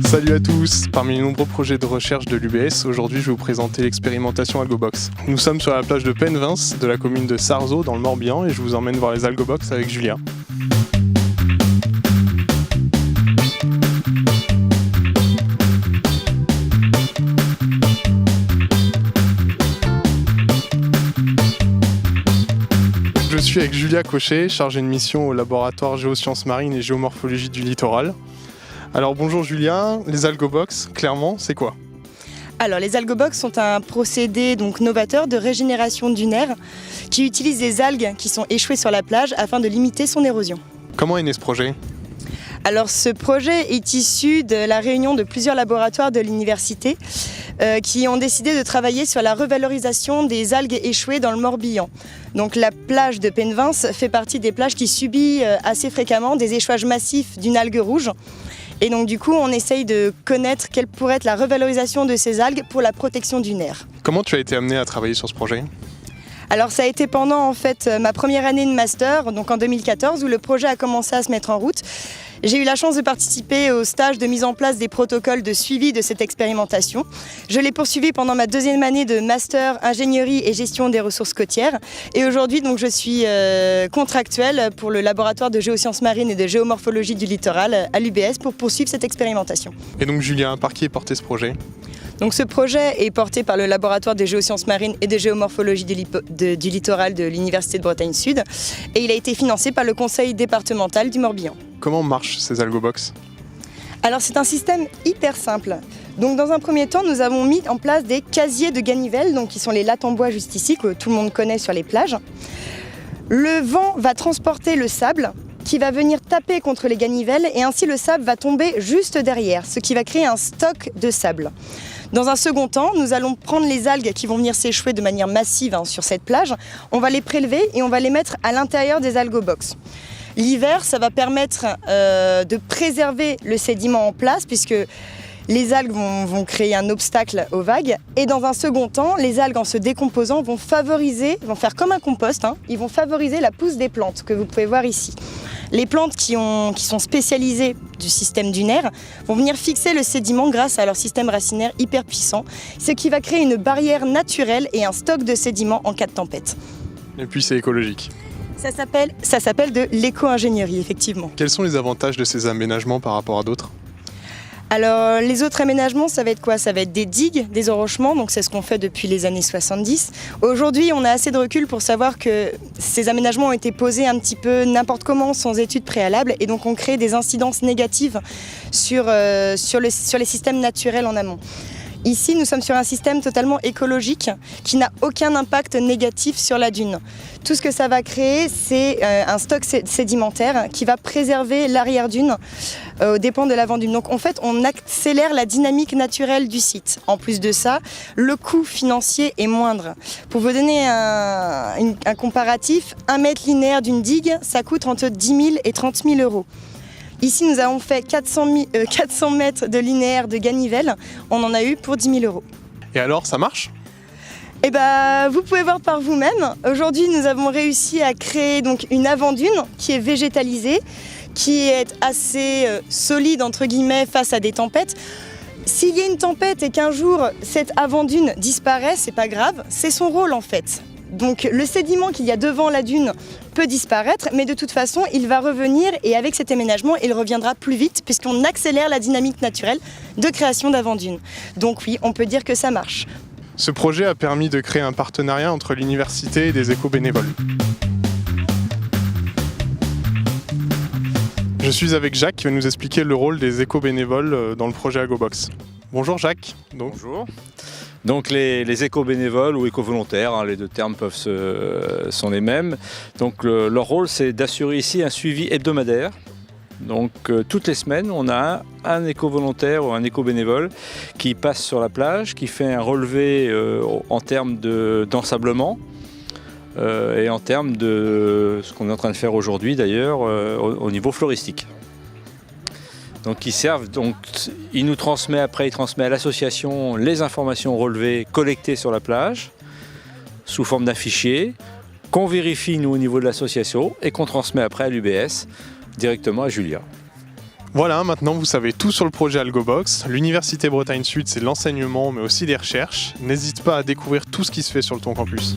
Salut à tous! Parmi les nombreux projets de recherche de l'UBS, aujourd'hui je vais vous présenter l'expérimentation AlgoBox. Nous sommes sur la plage de Penvins, de la commune de Sarzeau, dans le Morbihan, et je vous emmène voir les AlgoBox avec Julia. Je suis avec Julia Cochet, chargée de mission au laboratoire Géosciences marines et géomorphologie du littoral. Alors bonjour Julia, les AlgoBox, clairement, c'est quoi? Alors les AlgoBox sont un procédé novateur de régénération dunaire qui utilise des algues qui sont échouées sur la plage afin de limiter son érosion. Comment est né ce projet? Alors ce projet est issu de la réunion de plusieurs laboratoires de l'université qui ont décidé de travailler sur la revalorisation des algues échouées dans le Morbihan. Donc la plage de Penvins fait partie des plages qui subit assez fréquemment des échouages massifs d'une algue rouge. Et donc du coup on essaye de connaître quelle pourrait être la revalorisation de ces algues pour la protection dunaire. Comment tu as été amené à travailler sur ce projet? Alors ça a été pendant ma première année de master, donc en 2014, où le projet a commencé à se mettre en route. J'ai eu la chance de participer au stage de mise en place des protocoles de suivi de cette expérimentation. Je l'ai poursuivi pendant ma deuxième année de master ingénierie et gestion des ressources côtières. Et aujourd'hui, donc, je suis contractuelle pour le laboratoire de géosciences marines et de géomorphologie du littoral à l'UBS pour poursuivre cette expérimentation. Et donc Julien, par qui est porté ce projet? Donc ce projet est porté par le laboratoire des géosciences marines et de géomorphologie du littoral de l'Université de Bretagne Sud et il a été financé par le conseil départemental du Morbihan. Comment marchent ces AlgoBox? Alors c'est un système hyper simple. Donc dans un premier temps, nous avons mis en place des casiers de ganivelles, donc qui sont les lattes en bois juste ici, que tout le monde connaît sur les plages. Le vent va transporter le sable qui va venir taper contre les ganivelles et ainsi le sable va tomber juste derrière, ce qui va créer un stock de sable. Dans un second temps, nous allons prendre les algues qui vont venir s'échouer de manière massive sur cette plage, on va les prélever et on va les mettre à l'intérieur des AlgoBox. L'hiver, ça va permettre de préserver le sédiment en place puisque les algues vont créer un obstacle aux vagues et dans un second temps, les algues en se décomposant vont faire comme un compost, ils vont favoriser la pousse des plantes que vous pouvez voir ici. Les plantes qui sont spécialisées du système dunaire vont venir fixer le sédiment grâce à leur système racinaire hyper puissant, ce qui va créer une barrière naturelle et un stock de sédiments en cas de tempête. Et puis c'est écologique. Ça s'appelle de l'éco-ingénierie, effectivement. Quels sont les avantages de ces aménagements par rapport à d'autres? Alors les autres aménagements, ça va être quoi? Ça va être des digues, des enrochements, donc c'est ce qu'on fait depuis les années 70. Aujourd'hui, on a assez de recul pour savoir que ces aménagements ont été posés un petit peu n'importe comment, sans études préalables, et donc on crée des incidences négatives sur les systèmes naturels en amont. Ici, nous sommes sur un système totalement écologique qui n'a aucun impact négatif sur la dune. Tout ce que ça va créer, c'est un stock sédimentaire qui va préserver l'arrière-dune aux dépens de l'avant-dune. Donc en fait, on accélère la dynamique naturelle du site. En plus de ça, le coût financier est moindre. Pour vous donner un comparatif, 1 mètre linéaire d'une digue, ça coûte entre 10 000 et 30 000 euros. Ici, nous avons fait 400 mètres de linéaire de ganivelle. On en a eu pour 10 000 euros. Et alors, ça marche? Eh ben, vous pouvez voir par vous-même. Aujourd'hui, nous avons réussi à créer donc une avant-dune qui est végétalisée, qui est assez solide entre guillemets face à des tempêtes. S'il y a une tempête et qu'un jour cette avant-dune disparaît, c'est pas grave, c'est son rôle en fait. Donc le sédiment qu'il y a devant la dune peut disparaître, mais de toute façon, il va revenir et avec cet aménagement, il reviendra plus vite puisqu'on accélère la dynamique naturelle de création d'avant-dune. Donc oui, on peut dire que ça marche. Ce projet a permis de créer un partenariat entre l'université et des éco-bénévoles. Je suis avec Jacques qui va nous expliquer le rôle des éco-bénévoles dans le projet AlgoBox. Bonjour Jacques. Bonjour. Donc les éco-bénévoles ou éco-volontaires, les deux termes sont les mêmes. Donc leur rôle, c'est d'assurer ici un suivi hebdomadaire. Donc toutes les semaines, on a un éco-volontaire ou un éco-bénévole qui passe sur la plage, qui fait un relevé en termes d'ensablement et en termes de ce qu'on est en train de faire aujourd'hui d'ailleurs au niveau floristique. Donc il nous transmet après, il transmet à l'association les informations relevées, collectées sur la plage, sous forme d'un fichier, qu'on vérifie nous au niveau de l'association et qu'on transmet après à l'UBS, directement à Julia. Voilà, maintenant vous savez tout sur le projet AlgoBox. L'Université Bretagne Sud, c'est de l'enseignement mais aussi des recherches. N'hésite pas à découvrir tout ce qui se fait sur ton campus.